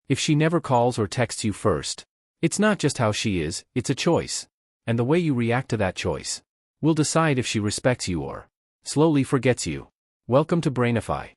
If she never calls or texts you first, it's not just how she is, it's a choice. And the way you react to that choice will decide if she respects you or slowly forgets you. Welcome to Brainify.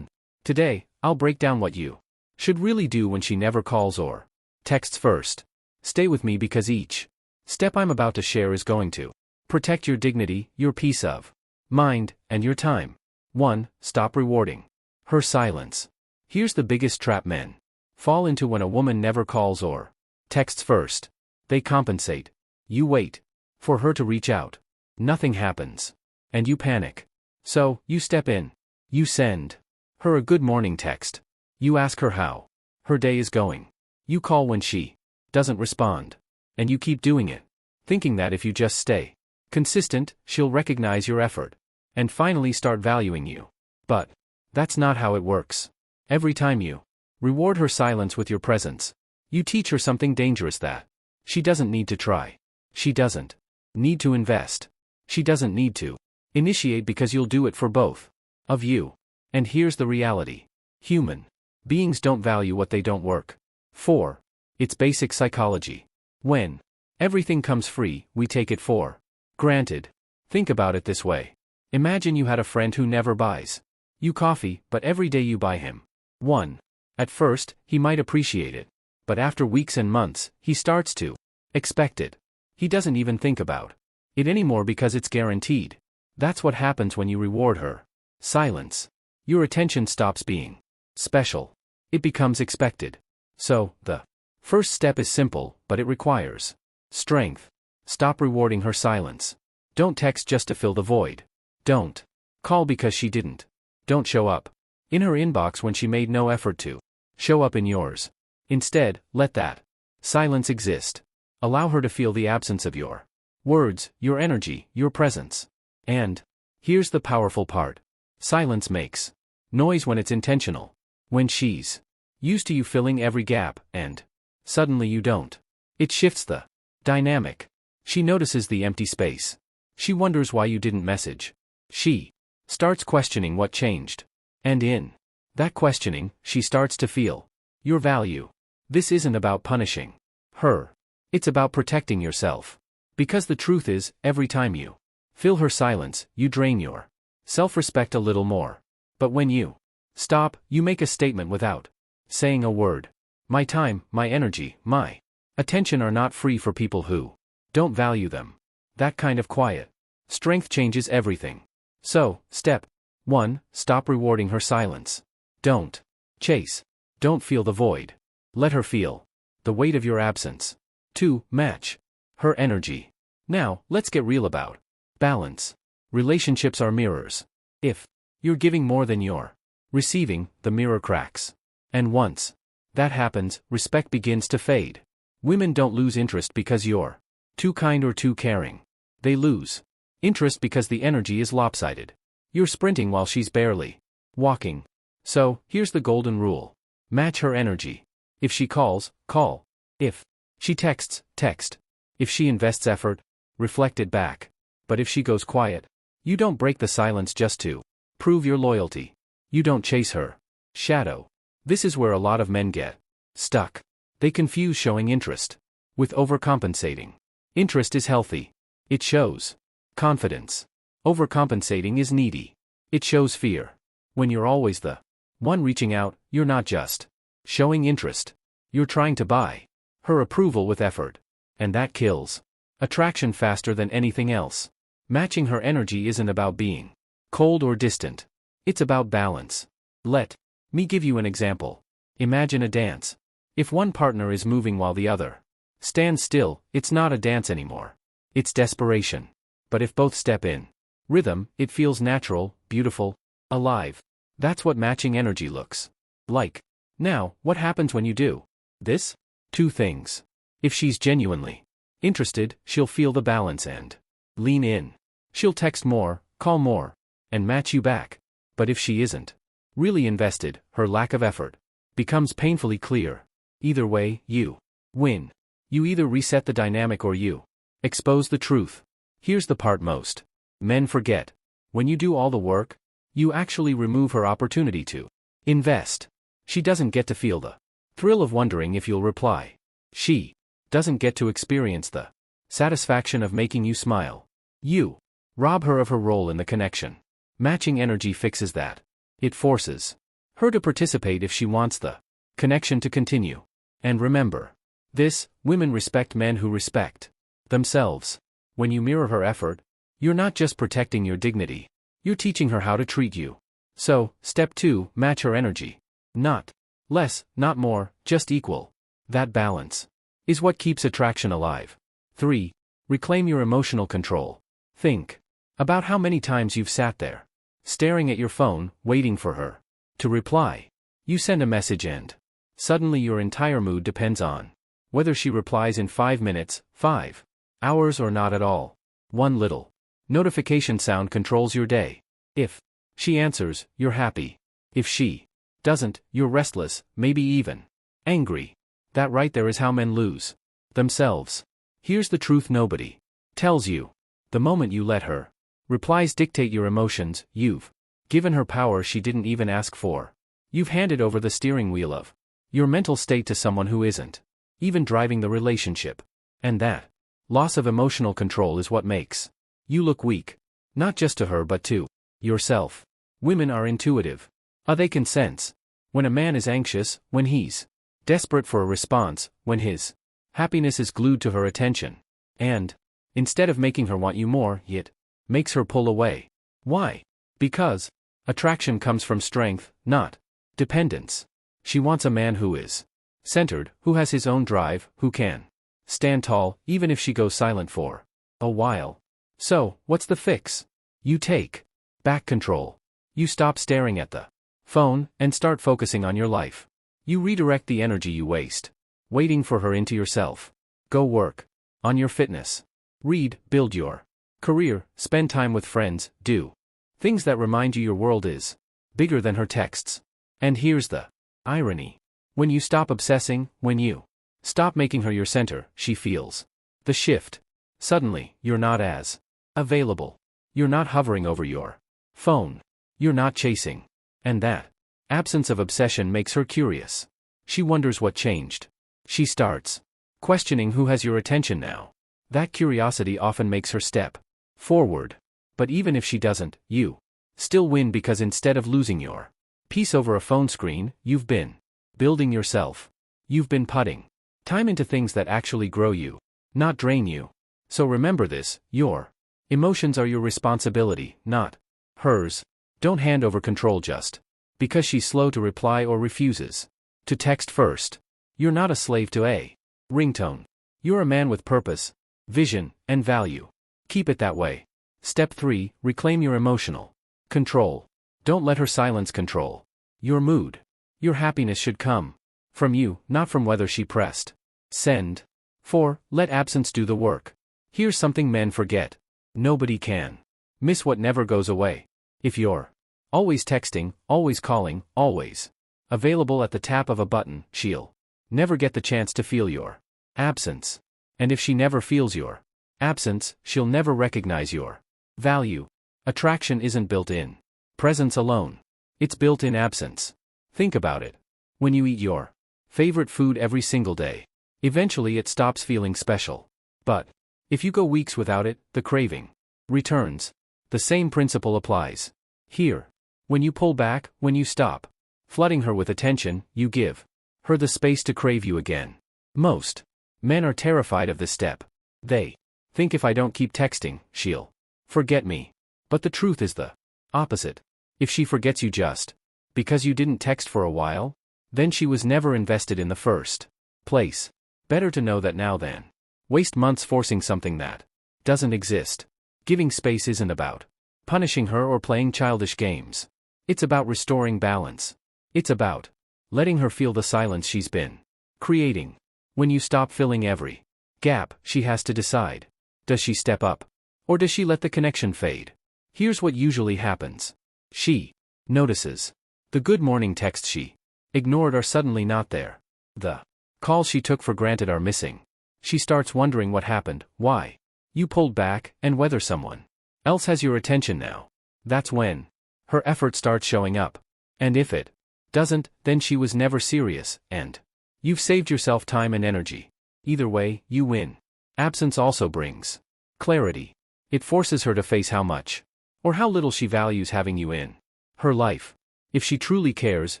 Today, I'll break down what you should really do when she never calls or texts first. Stay with me because each step I'm about to share is going to protect your dignity, your peace of mind, and your time. 1. Stop rewarding her silence. Here's the biggest trap men fall into when a woman never calls or texts first. They compensate. You wait for her to reach out. Nothing happens. And you panic. So, you step in. You send her a good morning text. You ask her how her day is going. You call when she doesn't respond. And you keep doing it, thinking that if you just stay consistent, she'll recognize your effort and finally start valuing you. But that's not how it works. Every time you reward her silence with your presence, you teach her something dangerous that she doesn't need to try. She doesn't need to invest. She doesn't need to initiate because you'll do it for both of you. And here's the reality. Human beings don't value what they don't work for. It's basic psychology. When everything comes free, we take it for granted. Think about it this way. Imagine you had a friend who never buys you coffee, but every day you buy him one. At first, he might appreciate it. But after weeks and months, he starts to expect it. He doesn't even think about it anymore because it's guaranteed. That's what happens when you reward her silence. Your attention stops being special. It becomes expected. So, the first step is simple, but it requires strength. Stop rewarding her silence. Don't text just to fill the void. Don't call because she didn't. Don't show up in her inbox when she made no effort to show up in yours. Instead, let that silence exist. Allow her to feel the absence of your words, your energy, your presence. And here's the powerful part. Silence makes noise when it's intentional. When she's used to you filling every gap, and suddenly you don't. It shifts the dynamic. She notices the empty space. She wonders why you didn't message. She starts questioning what changed. And in that questioning, she starts to feel your value. This isn't about punishing her. It's about protecting yourself. Because the truth is, every time you fill her silence, you drain your self-respect a little more. But when you stop, you make a statement without saying a word. My time, my energy, my attention are not free for people who don't value them. That kind of quiet strength changes everything. So, step 1, stop rewarding her silence. Don't chase. Don't feel the void. Let her feel the weight of your absence. 2, match her energy. Now, let's get real about balance. Relationships are mirrors. If you're giving more than you're receiving, the mirror cracks. And once that happens, respect begins to fade. Women don't lose interest because you're too kind or too caring. They lose interest because the energy is lopsided. You're sprinting while she's barely walking. So, here's the golden rule. Match her energy. If she calls, call. If she texts, text. If she invests effort, reflect it back. But if she goes quiet, you don't break the silence just to prove your loyalty. You don't chase her shadow. This is where a lot of men get stuck. They confuse showing interest with overcompensating. Interest is healthy. It shows confidence. Overcompensating is needy. It shows fear. When you're always the one reaching out, you're not just showing interest. You're trying to buy her approval with effort. And that kills attraction faster than anything else. Matching her energy isn't about being cold or distant. It's about balance. Let me give you an example. Imagine a dance. If one partner is moving while the other stands still, it's not a dance anymore. It's desperation. But if both step in rhythm, it feels natural, beautiful, alive. That's what matching energy looks like. Now, what happens when you do this? 2 things. If she's genuinely interested, she'll feel the balance and lean in. She'll text more, call more, and match you back. But if she isn't really invested, her lack of effort becomes painfully clear. Either way, you win. You either reset the dynamic or you expose the truth. Here's the part most men forget. When you do all the work, you actually remove her opportunity to invest. She doesn't get to feel the thrill of wondering if you'll reply. She doesn't get to experience the satisfaction of making you smile. You rob her of her role in the connection. Matching energy fixes that. It forces her to participate if she wants the connection to continue. And remember this, women respect men who respect themselves. When you mirror her effort, you're not just protecting your dignity, you're teaching her how to treat you. So, step 2, match her energy. Not less, not more, just equal. That balance is what keeps attraction alive. 3. Reclaim your emotional control. Think about how many times you've sat there, staring at your phone, waiting for her to reply. You send a message and suddenly your entire mood depends on whether she replies in 5 minutes, 5 hours, or not at all. One little notification sound controls your day. If she answers, you're happy. If she doesn't, you're restless, maybe even angry. That right there is how men lose themselves. Here's the truth nobody tells you. The moment you let her replies dictate your emotions, you've given her power she didn't even ask for. You've handed over the steering wheel of your mental state to someone who isn't even driving the relationship. And that loss of emotional control is what makes you look weak. Not just to her but to yourself. Women are intuitive. They can sense when a man is anxious, when he's desperate for a response, when his happiness is glued to her attention. And instead of making her want you more, it makes her pull away. Why? Because attraction comes from strength, not dependence. She wants a man who is centered, who has his own drive, who can stand tall, even if she goes silent for a while. So, what's the fix? You take back control. You stop staring at the phone and start focusing on your life. You redirect the energy you waste waiting for her into yourself. Go work on your fitness. Read, build your career, spend time with friends, do things that remind you your world is bigger than her texts. And here's the irony. When you stop obsessing, when you stop making her your center, she feels the shift. Suddenly, you're not as available. You're not hovering over your phone. You're not chasing. And that absence of obsession makes her curious. She wonders what changed. She starts questioning who has your attention now. That curiosity often makes her step forward. But even if she doesn't, you still win, because instead of losing your peace over a phone screen, you've been building yourself. You've been putting time into things that actually grow you, not drain you. So remember this, your emotions are your responsibility, not hers. Don't hand over control just because she's slow to reply or refuses to text first. You're not a slave to a ringtone. You're a man with purpose, vision, and value. Keep it that way. Step 3, reclaim your emotional control. Don't let her silence control your mood. Your happiness should come from you, not from whether she pressed send. 4, let absence do the work. Here's something men forget. Nobody can miss what never goes away. If you're always texting, always calling, always available at the tap of a button, she'll never get the chance to feel your absence. And if she never feels your absence, she'll never recognize your value. Attraction isn't built in presence alone. It's built in absence. Think about it. When you eat your favorite food every single day, eventually it stops feeling special. But if you go weeks without it, the craving returns. The same principle applies here. When you pull back, when you stop flooding her with attention, you give her the space to crave you again. Most men are terrified of this step. They think, if I don't keep texting, she'll forget me. But the truth is the opposite. If she forgets you just because you didn't text for a while, then she was never invested in the first place. Better to know that now than waste months forcing something that doesn't exist. Giving space isn't about punishing her or playing childish games. It's about restoring balance. It's about letting her feel the silence she's been creating. When you stop filling every gap, she has to decide. Does she step up? Or does she let the connection fade? Here's what usually happens. She notices the good morning texts she ignored are suddenly not there. The calls she took for granted are missing. She starts wondering what happened, why you pulled back, and whether someone else has your attention now. That's when her effort starts showing up. And if it doesn't, then she was never serious, and You've saved yourself time and energy. Either way, you win. Absence also brings clarity. It forces her to face how much or how little she values having you in her life. If she truly cares,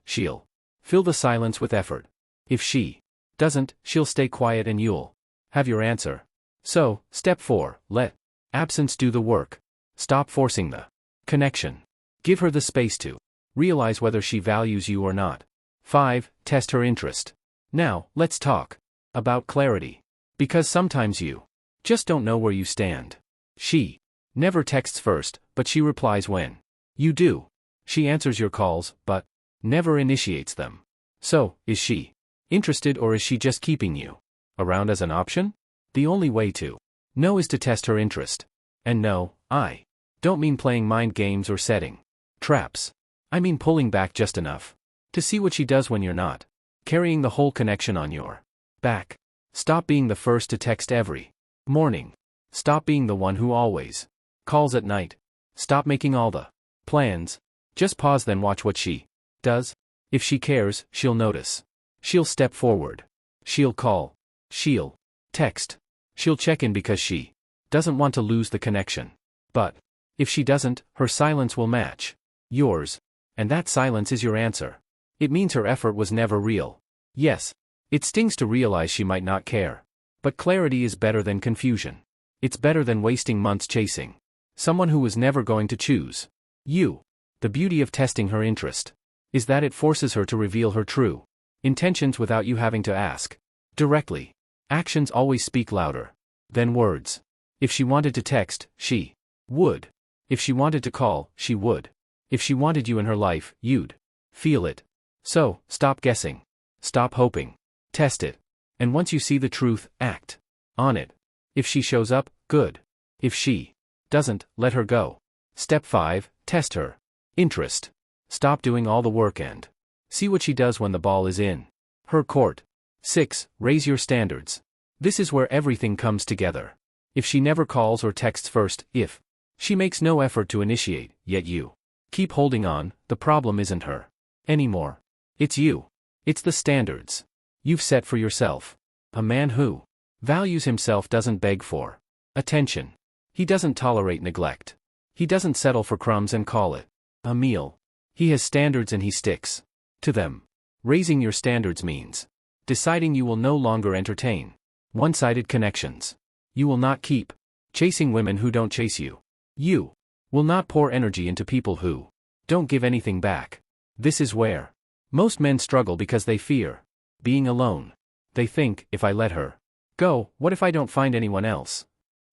she'll fill the silence with effort. If she doesn't, she'll stay quiet and you'll have your answer. So, step 4, let absence do the work. Stop forcing the connection. Give her the space to realize whether she values you or not. 5. Test her interest. Now, let's talk about clarity. Because sometimes you just don't know where you stand. She never texts first, but she replies when you do. She answers your calls, but never initiates them. So, is she interested or is she just keeping you around as an option? The only way to know is to test her interest. And no, I don't mean playing mind games or setting traps. I mean pulling back just enough to see what she does when you're not carrying the whole connection on your back. Stop being the first to text every morning. Stop being the one who always calls at night. Stop making all the plans. Just pause, then watch what she does. If she cares, she'll notice. She'll step forward. She'll call. She'll text. She'll check in because she doesn't want to lose the connection. But if she doesn't, her silence will match yours. And that silence is your answer. It means her effort was never real. Yes, it stings to realize she might not care. But clarity is better than confusion. It's better than wasting months chasing someone who was never going to choose you. The beauty of testing her interest is that it forces her to reveal her true intentions without you having to ask directly. Actions always speak louder than words. If she wanted to text, she would. If she wanted to call, she would. If she wanted you in her life, you'd feel it. So, stop guessing. Stop hoping. Test it. And once you see the truth, act on it. If she shows up, good. If she doesn't, let her go. Step 5, test her interest. Stop doing all the work and see what she does when the ball is in her court. 6, raise your standards. This is where everything comes together. If she never calls or texts first, if she makes no effort to initiate, yet you keep holding on, the problem isn't her anymore. It's you. It's the standards you've set for yourself. A man who values himself doesn't beg for attention. He doesn't tolerate neglect. He doesn't settle for crumbs and call it a meal. He has standards and he sticks to them. Raising your standards means deciding you will no longer entertain one-sided connections. You will not keep chasing women who don't chase you. You will not pour energy into people who don't give anything back. This is where most men struggle because they fear being alone. They think, if I let her go, what if I don't find anyone else?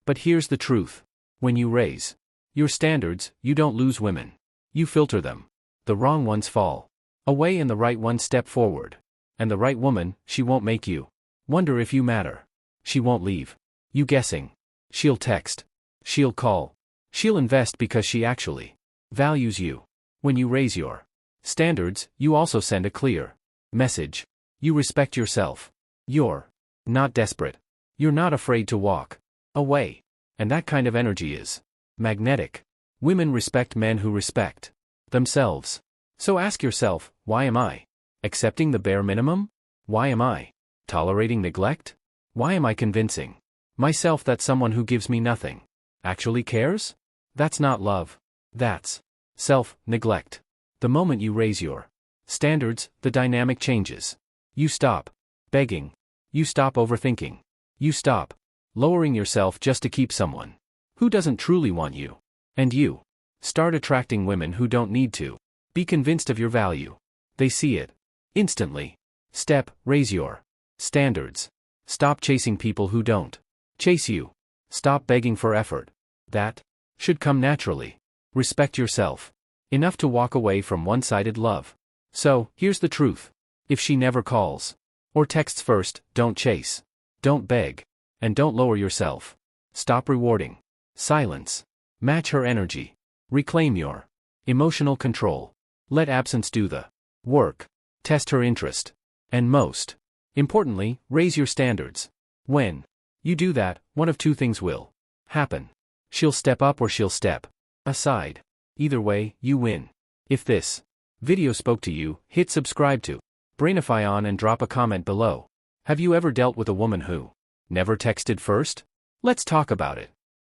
But here's the truth. When you raise your standards, you don't lose women. You filter them. The wrong ones fall away and the right ones step forward. And the right woman, she won't make you wonder if you matter. She won't leave you guessing. She'll text. She'll call. She'll invest because she actually values you. When you raise your standards, you also send a clear message. You respect yourself. You're not desperate. You're not afraid to walk away. And that kind of energy is magnetic. Women respect men who respect themselves. So ask yourself, why am I accepting the bare minimum? Why am I tolerating neglect? Why am I convincing myself that someone who gives me nothing actually cares? That's not love. That's self-neglect. The moment you raise your standards, the dynamic changes. You stop begging. You stop overthinking. You stop lowering yourself just to keep someone who doesn't truly want you. And you start attracting women who don't need to be convinced of your value. They see it instantly. Step, raise your standards. Stop chasing people who don't chase you. Stop begging for effort. That should come naturally. Respect yourself enough to walk away from one-sided love. So, here's the truth. If she never calls or texts first, don't chase. Don't beg. And don't lower yourself. Stop rewarding silence. Match her energy. Reclaim your emotional control. Let absence do the work. Test her interest. And most importantly, raise your standards. When you do that, one of two things will happen. She'll step up or she'll step aside. Either way, you win. If this video spoke to you, hit subscribe to Brainify on and drop a comment below. Have you ever dealt with a woman who never texted first? Let's talk about it.